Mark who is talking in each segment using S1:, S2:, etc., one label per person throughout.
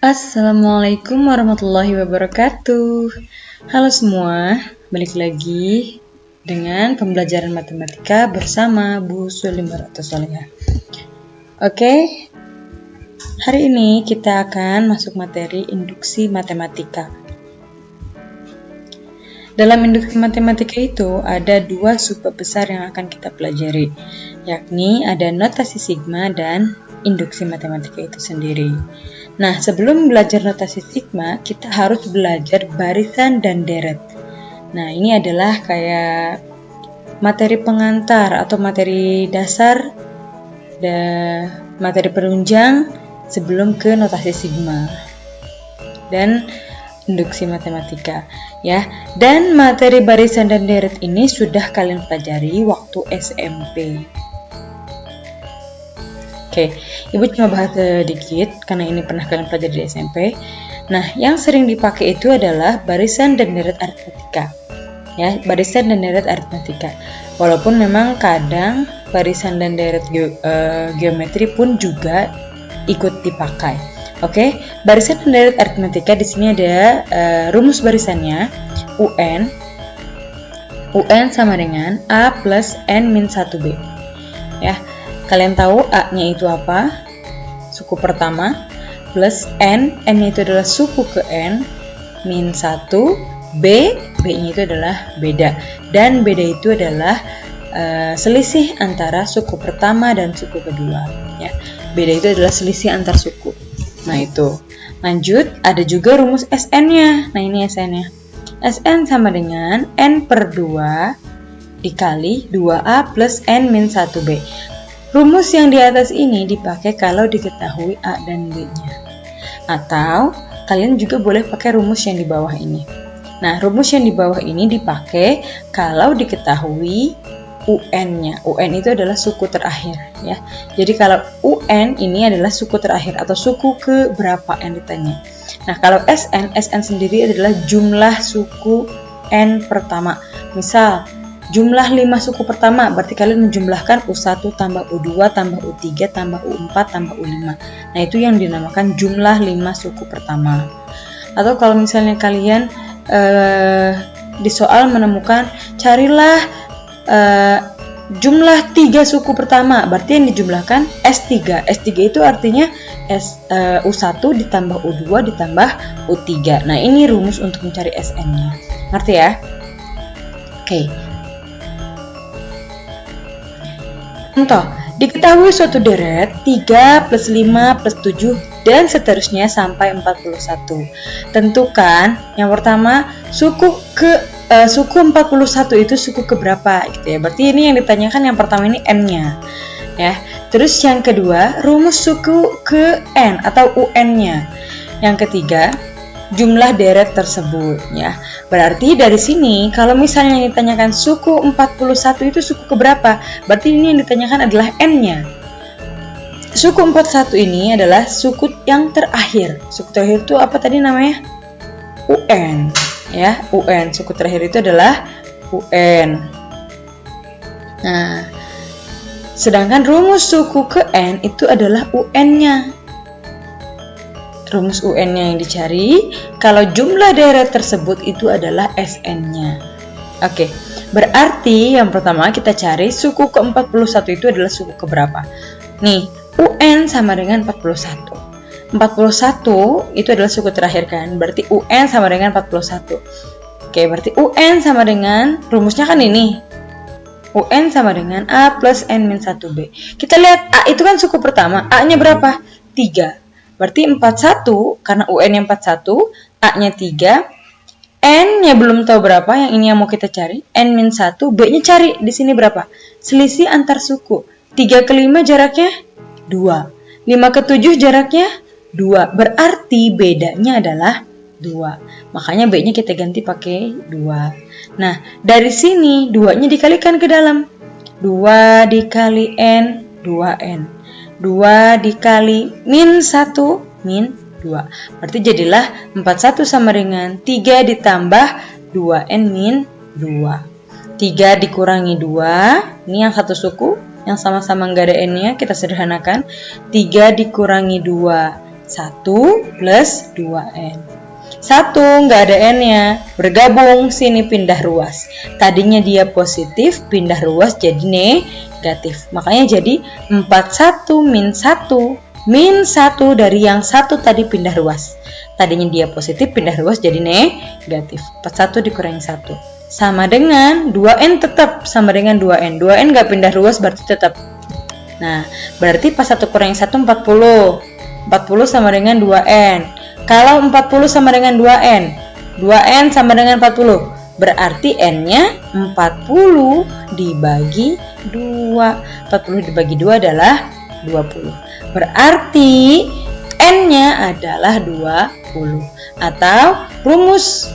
S1: Assalamualaikum warahmatullahi wabarakatuh. Halo semua, balik lagi dengan pembelajaran matematika bersama Bu Sulimaratus Solihah. Oke, hari ini kita akan masuk materi induksi matematika. Dalam induksi matematika itu ada dua subbab besar yang akan kita pelajari, yakni ada notasi sigma dan induksi matematika itu sendiri. Nah, sebelum belajar notasi sigma, kita harus belajar barisan dan deret. Nah, ini adalah kayak materi pengantar atau materi dasar dan materi penunjang sebelum ke notasi sigma dan induksi matematika, ya. Dan materi barisan dan deret ini sudah kalian pelajari waktu SMP. Oke, Ibu cuma bahas sedikit karena ini pernah kalian pelajari di SMP. Nah, yang sering dipakai itu adalah barisan dan deret aritmatika. Ya, barisan dan deret aritmatika. Walaupun memang kadang barisan dan deret geometri pun juga ikut dipakai. Oke, barisan dan deret aritmatika di sini ada rumus barisannya UN sama dengan A plus N min 1B. Ya. Kalian tahu A-nya itu apa? Suku pertama plus N-nya itu adalah suku ke N min 1, B-nya itu adalah beda. Dan beda itu adalah selisih antara suku pertama dan suku kedua. Ya. Beda itu adalah selisih antar suku. Nah itu. Lanjut, ada juga rumus Sn-nya. Nah ini Sn-nya. Sn sama dengan N per 2 dikali 2A plus N min 1B. Rumus yang di atas ini dipakai kalau diketahui A dan B-nya. Atau kalian juga boleh pakai rumus yang di bawah ini. Nah, rumus yang di bawah ini dipakai kalau diketahui UN-nya. UN itu adalah suku terakhir, ya. Jadi kalau UN ini adalah suku terakhir atau suku ke berapa yang ditanya. Nah, kalau SN sendiri adalah jumlah suku N pertama. Misal jumlah 5 suku pertama, berarti kalian menjumlahkan U1 tambah U2 tambah U3 tambah U4 tambah U5. Nah, itu yang dinamakan jumlah 5 suku pertama. Atau kalau misalnya kalian di soal menemukan, carilah jumlah 3 suku pertama, berarti yang dijumlahkan S3. S3 itu artinya U1 ditambah U2 ditambah U3. Nah, ini rumus untuk mencari SN-nya. Ngerti ya? Oke. Contoh, diketahui suatu deret 3 plus 5 plus 7 dan seterusnya sampai 41. Tentukan yang pertama suku 41 itu suku keberapa gitu ya. Berarti ini yang ditanyakan yang pertama ini N-nya. Ya. Terus yang kedua, rumus suku ke N atau UN-nya. Yang ketiga, jumlah deret tersebut, ya. Berarti dari sini kalau misalnya ditanyakan suku 41 itu suku keberapa? Berarti ini yang ditanyakan adalah N-nya. Suku 41 ini adalah suku yang terakhir. Suku terakhir itu apa tadi namanya? UN, ya. UN, suku terakhir itu adalah UN. Nah, sedangkan rumus suku ke N itu adalah UN-nya. Rumus UN-nya yang dicari kalau jumlah deret tersebut itu adalah SN-nya. Oke, berarti yang pertama kita cari suku ke-41 itu adalah suku keberapa. Nih, UN sama dengan 41. 41 itu adalah suku terakhir kan, berarti UN sama dengan 41. Oke, berarti UN sama dengan, rumusnya kan ini, UN sama dengan A plus N min 1B. Kita lihat A itu kan suku pertama, A-nya berapa? 3. Berarti 41, karena UN-nya 41, A-nya 3, N-nya belum tahu berapa, yang ini yang mau kita cari, N min 1, B-nya cari, di sini berapa? Selisih antar suku, 3 ke 5 jaraknya 2, 5 ke 7 jaraknya 2, berarti bedanya adalah 2, makanya B-nya kita ganti pakai 2. Nah, dari sini 2-nya dikalikan ke dalam, 2 dikali N, 2N. 2 dikali min 1 min 2. Berarti jadilah 41 sama dengan 3 ditambah 2N min 2. 3 dikurangi 2. Ini yang satu suku. Yang sama-sama nggak ada N-nya, kita sederhanakan. 3 dikurangi 2 1 plus 2N. 1 nggak ada N-nya, bergabung, sini pindah ruas. Tadinya dia positif, pindah ruas jadi negatif. Makanya jadi 41 min 1. Min 1 dari yang 1 tadi pindah ruas. Tadinya dia positif, pindah ruas jadi negatif. 41 dikurangi 1. Sama dengan 2N tetap sama dengan 2N. 2N nggak pindah ruas berarti tetap. Nah, berarti pas 1 kurangi 1, 40. 40 sama dengan 2N. Kalau 40 sama dengan 2N, 2N sama dengan 40, berarti N-nya 40 dibagi 2. 40 dibagi 2 adalah 20. Berarti N-nya adalah 20. Atau rumus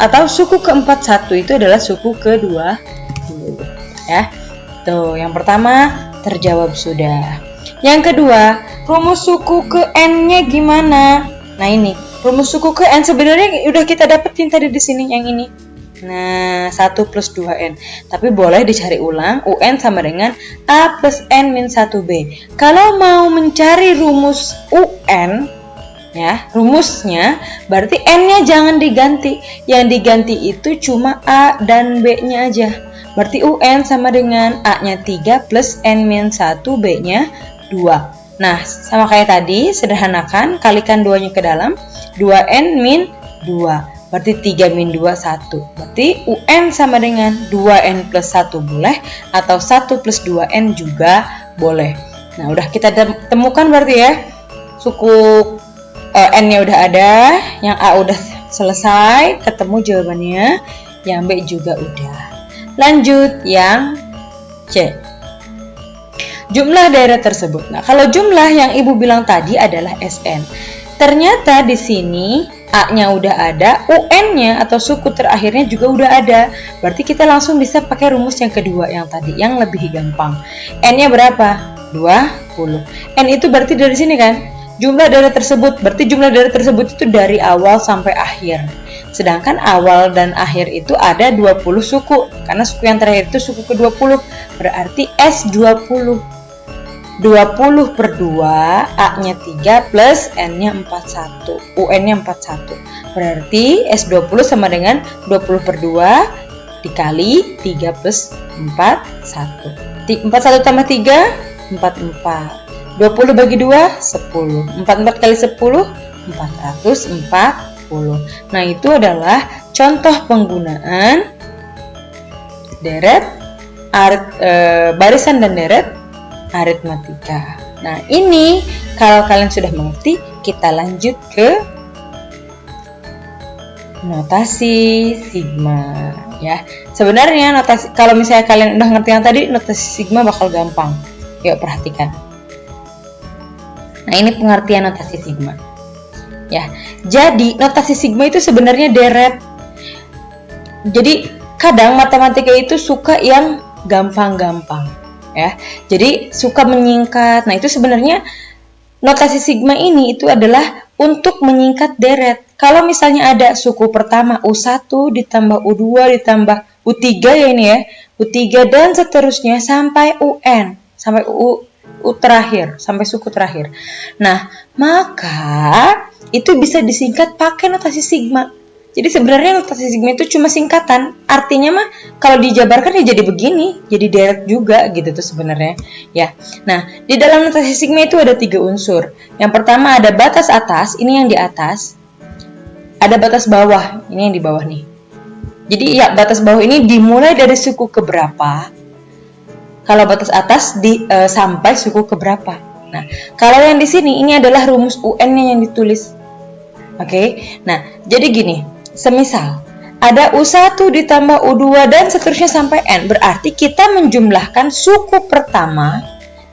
S1: atau suku ke-41 itu adalah suku ke-20. Ya. Tuh, yang pertama terjawab sudah. Yang kedua, rumus suku ke N-nya gimana? Nah ini, rumus suku ke N sebenarnya udah kita dapetin tadi di sini yang ini. Nah, 1 plus 2N. Tapi boleh dicari ulang, UN sama dengan A plus N min 1B. Kalau mau mencari rumus UN, ya, rumusnya, berarti N-nya jangan diganti. Yang diganti itu cuma A dan B-nya aja. Berarti UN sama dengan A-nya 3 plus N min 1, B-nya 2. Nah, sama kayak tadi, sederhanakan, kalikan 2-nya ke dalam, 2N min 2. Berarti 3 min 2, 1. Berarti UN sama dengan 2N plus 1 boleh, atau 1 plus 2N juga boleh. Nah, udah kita temukan berarti ya, suku N-nya udah ada, yang A udah selesai, ketemu jawabannya, yang B juga udah. Lanjut yang C. Jumlah deret tersebut. Nah, kalau jumlah yang Ibu bilang tadi adalah SN. Ternyata di sini A-nya udah ada, UN-nya atau suku terakhirnya juga udah ada. Berarti kita langsung bisa pakai rumus yang kedua yang tadi, yang lebih gampang. N-nya berapa? 20. N itu berarti dari sini kan? Jumlah deret tersebut. Berarti jumlah deret tersebut itu dari awal sampai akhir. Sedangkan awal dan akhir itu ada 20 suku. Karena suku yang terakhir itu suku ke-20. Berarti S20. 20 per 2, A-nya 3 plus N-nya 41, UN-nya 41. Berarti S20 sama dengan 20 per 2 dikali 3 plus 41. 41 tambah 3, 44. 20 bagi 2, 10. 44 kali 10, 440. Nah, itu adalah contoh penggunaan deret, barisan dan deret aritmatika. Nah, ini kalau kalian sudah mengerti, kita lanjut ke notasi sigma ya. Sebenarnya notasi, kalau misalnya kalian udah ngerti yang tadi, notasi sigma bakal gampang. Yuk perhatikan. Nah, ini pengertian notasi sigma. Ya. Jadi, notasi sigma itu sebenarnya deret. Jadi, kadang matematika itu suka yang gampang-gampang. Ya, jadi suka menyingkat. Nah, itu sebenarnya notasi sigma ini itu adalah untuk menyingkat deret. Kalau misalnya ada suku pertama U1 ditambah U2 ditambah U3 ya ini ya, U3 dan seterusnya sampai UN, sampai U terakhir, sampai suku terakhir. Nah, maka itu bisa disingkat pakai notasi sigma. Jadi sebenarnya notasi sigma itu cuma singkatan. Artinya mah kalau dijabarkan ya jadi begini, jadi deret juga gitu tuh sebenarnya. Ya. Nah, di dalam notasi sigma itu ada 3 unsur. Yang pertama ada batas atas, ini yang di atas. Ada batas bawah, ini yang di bawah nih. Jadi ya batas bawah ini dimulai dari suku keberapa. Kalau batas atas sampai suku keberapa. Nah, kalau yang di sini ini adalah rumus UN-nya yang ditulis. Oke. Nah, jadi gini. Semisal ada U1 ditambah U2 dan seterusnya sampai N. Berarti kita menjumlahkan suku pertama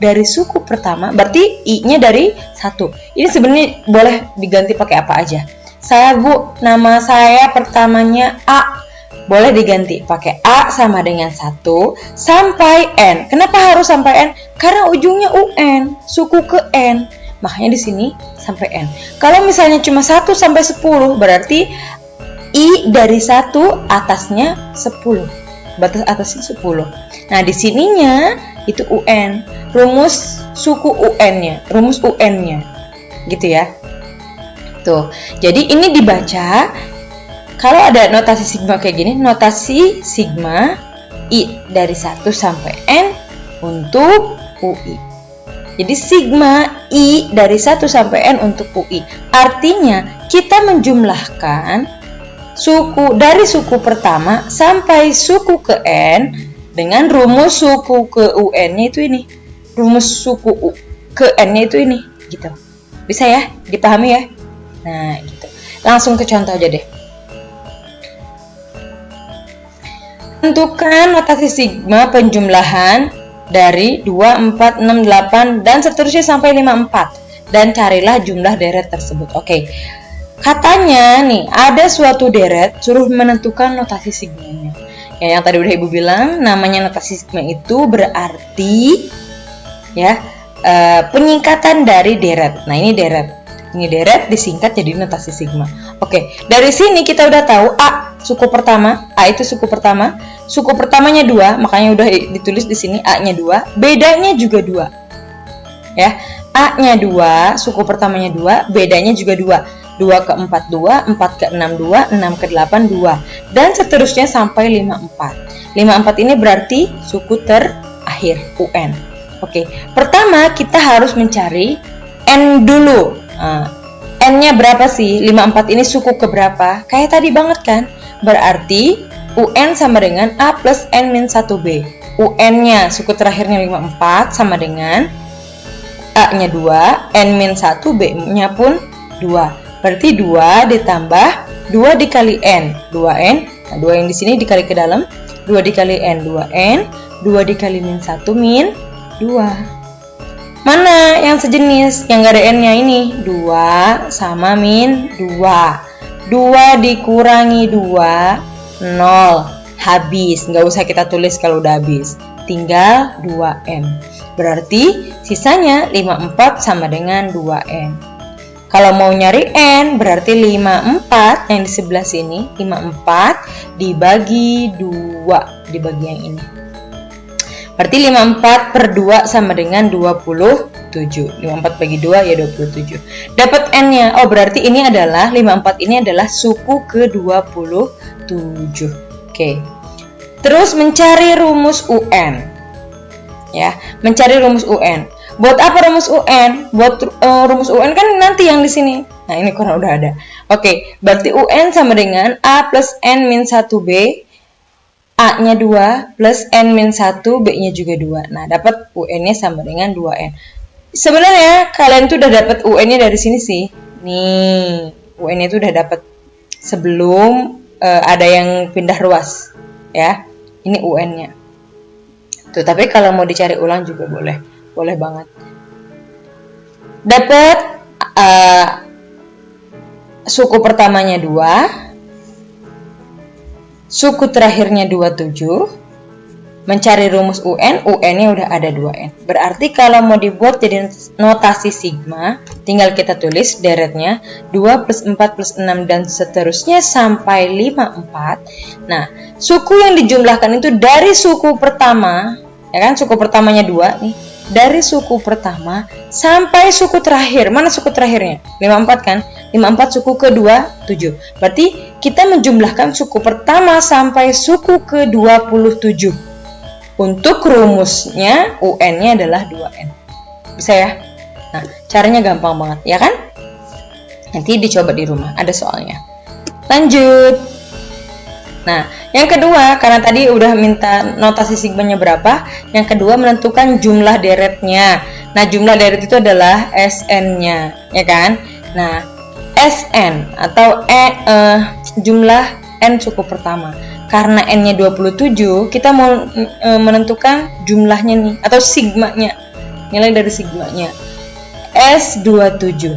S1: dari suku pertama. Berarti I-nya dari 1. Ini sebenarnya boleh diganti pakai apa aja. Saya Bu, nama saya pertamanya A. Boleh diganti pakai A sama dengan 1 sampai N. Kenapa harus sampai N? Karena ujungnya UN, suku ke N. Makanya di sini sampai N. Kalau misalnya cuma 1 sampai 10, berarti I dari 1 atasnya 10. Batas atasnya 10. Nah, di sininya itu UN. Rumus suku UN-nya, rumus UN-nya. gitu ya. Tuh, jadi ini dibaca kalau ada notasi sigma kayak gini, notasi sigma I dari 1 sampai N untuk UI. Jadi sigma I dari 1 sampai N untuk UI. Artinya kita menjumlahkan suku dari suku pertama sampai suku ke N dengan rumus suku ke UN-nya itu ini. Rumus suku ke N-nya itu ini, gitu. Bisa ya? Dipahami ya? Nah, gitu. Langsung ke contoh aja deh. Tentukan notasi sigma penjumlahan dari 2, 4, 6, 8 dan seterusnya sampai 54 dan carilah jumlah deret tersebut. Oke. Katanya nih, ada suatu deret suruh menentukan notasi sigmanya. Ya, yang tadi udah Ibu bilang, namanya notasi sigma itu berarti ya penyingkatan dari deret. Nah, ini deret. Ini deret disingkat jadi notasi sigma. Oke, dari sini kita udah tahu A suku pertama, A itu suku pertama. Suku pertamanya 2, makanya udah ditulis di sini A-nya 2, bedanya juga 2. Ya, A-nya 2, suku pertamanya 2, bedanya juga 2. 2 ke 4 2, 4 ke 6 2, 6 ke 8 2 dan seterusnya sampai 54. 54 ini berarti suku terakhir UN. Oke, pertama kita harus mencari N dulu. N-nya berapa sih? 54 ini suku ke berapa? Kayak tadi banget kan? Berarti UN sama dengan A plus N min 1B. UN-nya suku terakhirnya 54 sama dengan A-nya 2, N min 1, B-nya pun 2. Berarti 2 ditambah 2 dikali N, 2N. Nah, 2 yang di sini dikali ke dalam, 2 dikali N, 2N, 2 dikali min 1 min 2. Mana yang sejenis? Yang gak ada N-nya ini? 2 sama min 2. 2 dikurangi 2, 0. Habis. Nggak usah kita tulis kalau udah habis. Tinggal 2N. Berarti sisanya 54 sama dengan 2N. Kalau mau nyari N, berarti 54 yang di sebelah sini. 54 dibagi 2. Dibagi yang ini. Berarti 54 per 2 sama dengan 27. 54 bagi 2 ya 27. Dapat N-nya. Oh, berarti ini adalah 54 ini adalah suku ke-27. Oke. Terus mencari rumus UN. Ya, mencari rumus UN. Buat apa rumus UN? Buat rumus UN kan nanti yang di sini. Nah, ini kurang udah ada. Oke, berarti UN sama dengan A plus N min 1B. A-nya 2 plus N min 1, B-nya juga 2. Nah, dapat UN-nya sama dengan 2N. Sebenarnya kalian tuh udah dapat UN-nya dari sini sih. Nih, UN-nya tuh udah dapat sebelum ada yang pindah ruas. Ya, ini UN-nya. Tuh, tapi kalau mau dicari ulang juga boleh. Boleh banget. Dapat suku pertamanya 2. Suku terakhirnya 27, mencari rumus UN, UN-nya udah ada 2N. Berarti kalau mau dibuat jadi notasi sigma, tinggal kita tulis deretnya 2 plus 4 plus 6 dan seterusnya sampai 54. Nah, suku yang dijumlahkan itu dari suku pertama, ya kan, suku pertamanya 2 nih. Dari suku pertama sampai suku terakhir. Mana suku terakhirnya? 54 kan? 54 suku ke-27. Berarti kita menjumlahkan suku pertama sampai suku ke-27. Untuk rumusnya UN-nya adalah 2N. Bisa ya? Nah, caranya gampang banget, ya kan? Nanti dicoba di rumah, ada soalnya. Lanjut. Nah, yang kedua, karena tadi udah minta notasi sigmanya berapa, yang kedua menentukan jumlah deretnya. Nah, jumlah deret itu adalah SN-nya, ya kan? Nah, SN atau jumlah N suku pertama. Karena N-nya 27, kita mau menentukan jumlahnya nih, atau sigmanya. Nilai dari sigmanya. S27.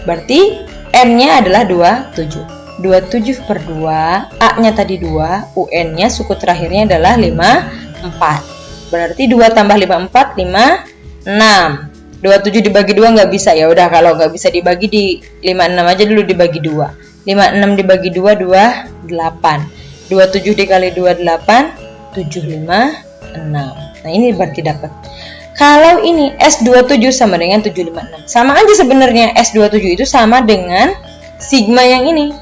S1: Berarti N-nya adalah 27. 27 per 2, A-nya tadi 2, UN-nya suku terakhirnya adalah 54. Berarti 2 tambah 54, 56. 27 dibagi 2 nggak bisa, ya udah kalau nggak bisa dibagi di 56 aja dulu dibagi 2. 56 dibagi 2, 28. 27 dikali 2, 8, 756. Nah, ini berarti dapat. Kalau ini S27 sama dengan 756. Sama aja sebenarnya, S27 itu sama dengan sigma yang ini.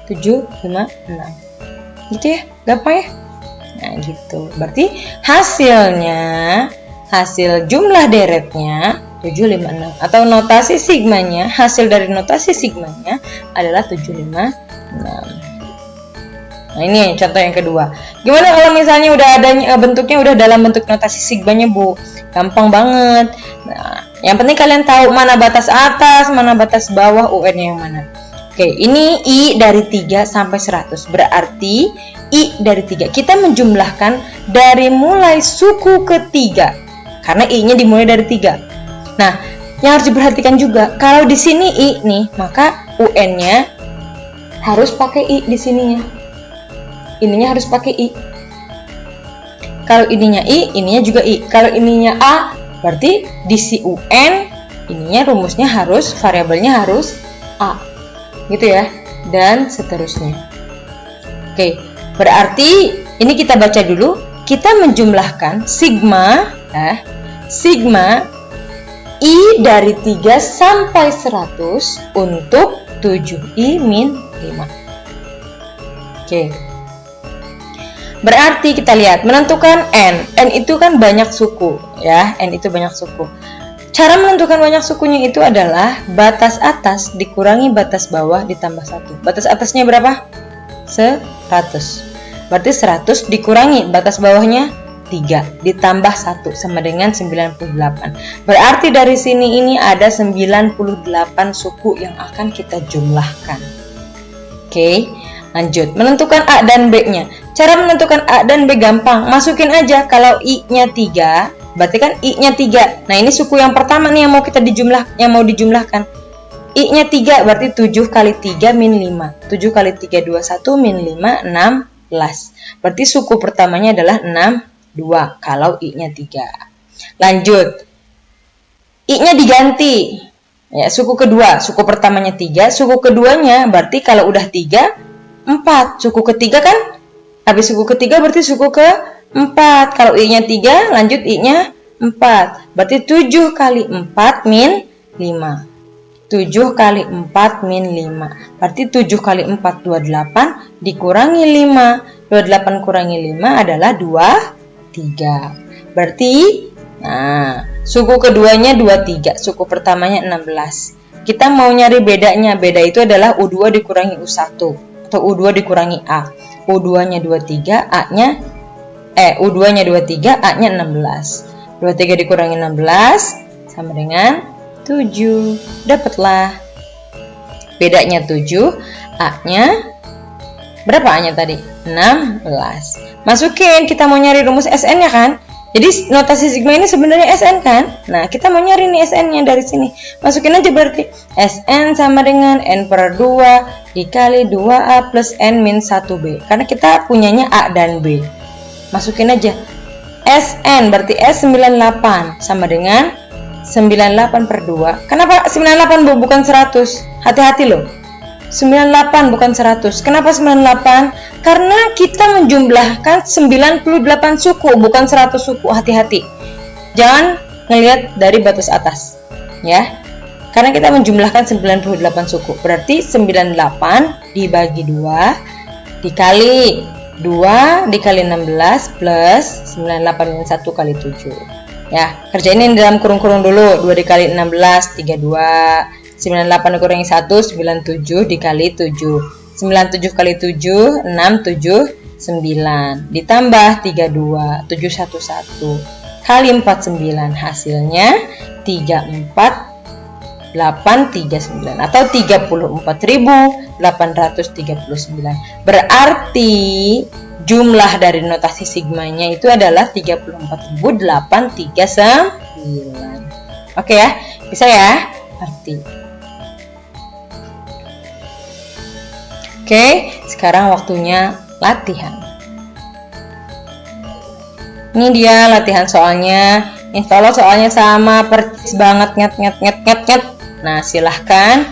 S1: 756. Gitu ya, gampang ya? Nah, gitu. Berarti hasil jumlah deretnya 756 atau notasi sigmanya, hasil dari notasi sigmanya adalah 756. Nah, ini contoh yang kedua. Gimana kalau misalnya udah adanya bentuknya udah dalam bentuk notasi sigmanya, Bu? Gampang banget. Nah, yang penting kalian tahu mana batas atas, mana batas bawah, UN-nya yang mana. Oke, ini I dari 3 sampai 100. Berarti I dari 3. Kita menjumlahkan dari mulai suku ketiga. Karena I-nya dimulai dari 3. Nah, yang harus diperhatikan juga, kalau di sini I nih, maka UN-nya harus pakai I di sininya. Ininya harus pakai I. Kalau ininya I, ininya juga I. Kalau ininya A, berarti di si UN, ininya rumusnya harus, variabelnya harus A. Gitu ya. Dan seterusnya. Oke, berarti ini kita baca dulu. Kita menjumlahkan sigma I dari 3 sampai 100 untuk 7I min 5. Oke. Berarti kita lihat, menentukan N. N itu kan banyak suku, ya. N itu banyak suku. Cara menentukan banyak sukunya itu adalah batas atas dikurangi batas bawah ditambah 1. Batas atasnya berapa? 100. Berarti 100 dikurangi batas bawahnya 3 ditambah 1 sama dengan 98. Berarti dari sini ini ada 98 suku yang akan kita jumlahkan. Oke, lanjut. Menentukan A dan B-nya. Cara menentukan A dan B gampang. Masukin aja. Kalau I-nya 3, berarti kan I-nya 3. Nah, ini suku yang pertama nih yang mau kita dijumlahkan. I-nya 3 berarti 7 kali 3 min 5. 7 kali 3 21 min 5 16. Berarti suku pertamanya adalah 62 kalau I-nya 3. Lanjut. I-nya diganti. Ya, suku kedua, suku pertamanya 3, suku keduanya berarti kalau udah 3 4. Suku ketiga kan habis suku ketiga berarti suku ke-4. Kalau I-nya 3, lanjut I-nya 4. Berarti 7 kali 4 min 5. 7 kali 4 min 5. Berarti 7 kali 4 28 dikurangi 5. 28 kurangi 5 adalah 23. Berarti suku keduanya 23, suku pertamanya 16. Kita mau nyari bedanya. Beda itu adalah U2 dikurangi U1 atau U2 dikurangi A. U2-nya 23, U2-nya 23, A-nya 16. 23 dikurangi 16 sama dengan 7. Dapatlah bedanya 7, A-nya berapa A-nya tadi? 16. Masukin, kita mau nyari rumus SN-nya kan? Jadi notasi sigma ini sebenarnya SN kan? Nah, kita mau nyari nih SN-nya dari sini. Masukin aja berarti SN sama dengan N per 2 dikali 2A plus N min 1B. Karena kita punyanya A dan B. Masukin aja. SN berarti S98 sama dengan 98 per 2. Kenapa 98 bukan 100? Hati-hati loh. 98 bukan 100. Kenapa 98? Karena kita menjumlahkan 98 suku, bukan 100 suku. Hati-hati. Jangan ngelihat dari batas atas, ya. Karena kita menjumlahkan 98 suku. Berarti 98 dibagi 2 dikali 2 dikali 16 plus 98 min 1 kali 7. Ya, kerjain ini dalam kurung-kurung dulu. 2 dikali 16 32. 98 dikurangi 1 97 dikali 7. 97 kali 7 679 ditambah 32 711 kali 49 hasilnya 34839 atau 34.839. Berarti jumlah dari notasi sigmanya itu adalah 34.839. Oke ya, bisa ya? Arti. Oke, sekarang waktunya latihan. Ini dia latihan soalnya. Insya Allah soalnya sama persis banget nget. Nah, silahkan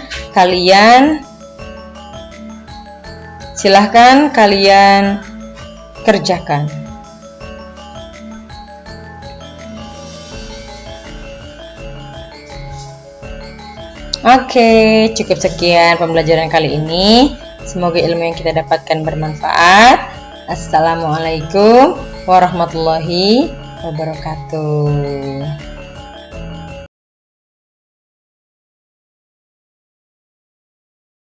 S1: kalian kerjakan. Oke, cukup sekian pembelajaran kali ini. Semoga ilmu yang kita dapatkan bermanfaat. Assalamualaikum warahmatullahi wabarakatuh.